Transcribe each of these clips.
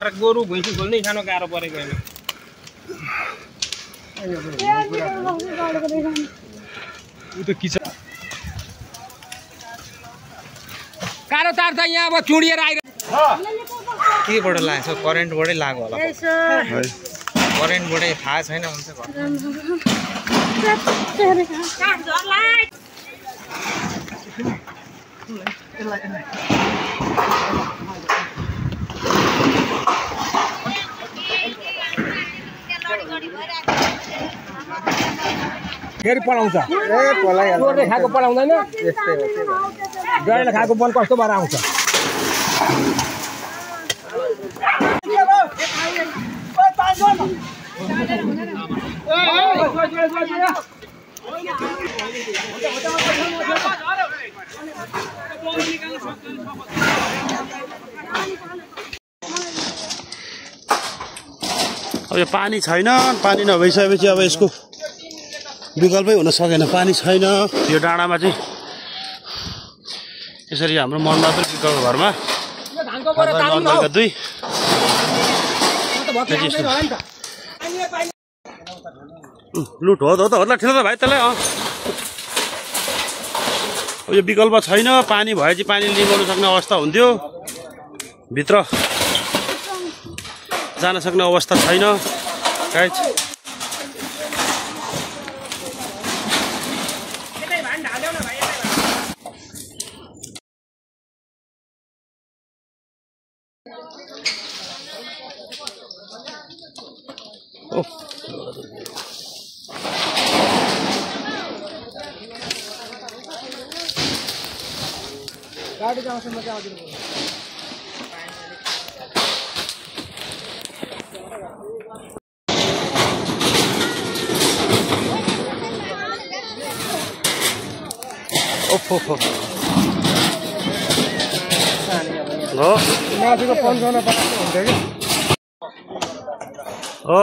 गोरु भैँसी खोल्नै खानु गाह्रो परेको होइन। कारो तार त यहाँ अब चुडिएर आइरहेको केबाट लाग्छ? करेन्टबाटै लाग्यो होला। करेन्टबाटै थाहा छैन हुन्छ। फेरि पलाउँछ जोरले खाएको पलाउँदैन। डरले खाएको बल कस्तो भएर आउँछ? अब यो पानी छैन, पानी नभइसकेपछि अब यसको विकल्पै हुन सकेन। पानी छैन यो डाँडामा चाहिँ। यसरी हाम्रो मनबहादुर विकल्प घरमा लुट हो त होला ठेला त भाइ त्यसलाई। यो विकल्प छैन, पानी भए चाहिँ पानी लिगाउन सक्ने अवस्था हुन्थ्यो, भित्र जान सक्ने अवस्था छैन गाइस। गाडी जाउँछ म चाहिँ आउँदिन। ओफो हो माथिको 55 हुन्छ कि हो।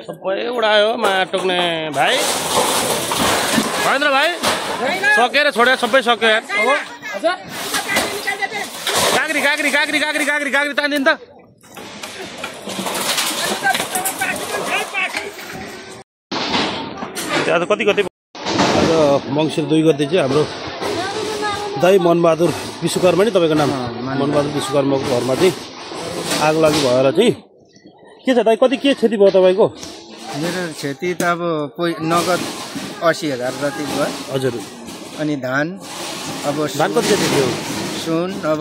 सबै उडायो माया टोक्ने भाइ। महेन्द्र भाइ सकेर छोडेर सबै सक्यो यार। काँक्री काँक्री काँक्री काँक्री काँक्री काँक्री तानिदिनु त। त्यहाँ त कति कति आज मङ्सिर 2 गते चाहिँ हाम्रो दाइ मनबहादुर विश्वकर्मा नि तपाईँको नाम मनबहादुर विश्वकर्माको घरमा चाहिँ आगो लागि भएर चाहिँ के छ दाइ? कति के क्षति भयो तपाईँको? मेरो क्षति त अब नगद 80,000 जति भयो। हजुर। अनि धान अब धान कति क्षति थियो? सुन अब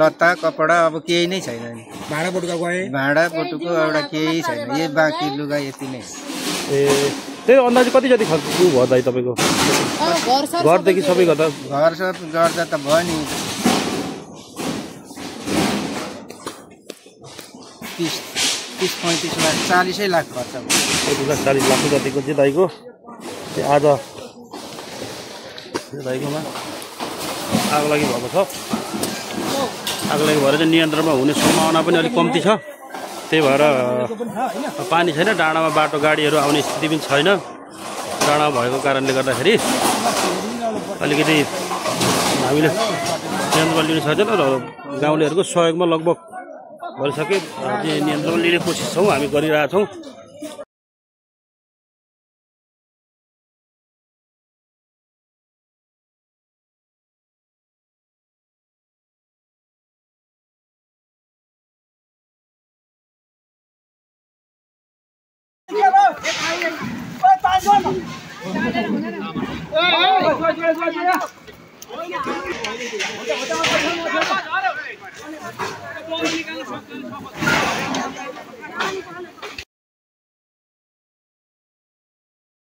लत्ता कपडा अब केही नै छैन। भाडा बटुका गए, भाडा बटुको एउटा केही छैन। यही बाँकी लुगा यति नै। ए त्यही अन्दाज कति जति खर्च भयो दाइ तपाईँको? घरदेखि सबै गर्दा घर सब गर्दा त भयो नि 30-35 लाख 40 लाख खर्च भयो। 40 लाख जतिको चाहिँ दाइको आज दाइकोमा आगो लागि भएको छ। आगो लागि भएर चाहिँ नियन्त्रणमा हुने सम्भावना पनि अलिक कम्ती छ। त्यही भएर पानी छैन, डाँडामा बाटो गाडीहरू आउने स्थिति पनि छैन। डाँडा भएको कारणले गर्दाखेरि अलिकति हामीले नियन्त्रण लिन सकेन र गाउँलेहरूको सहयोगमा लगभग भइसके नियन्त्रण लिने कोसिस छौँ, हामी गरिरहेछौँ।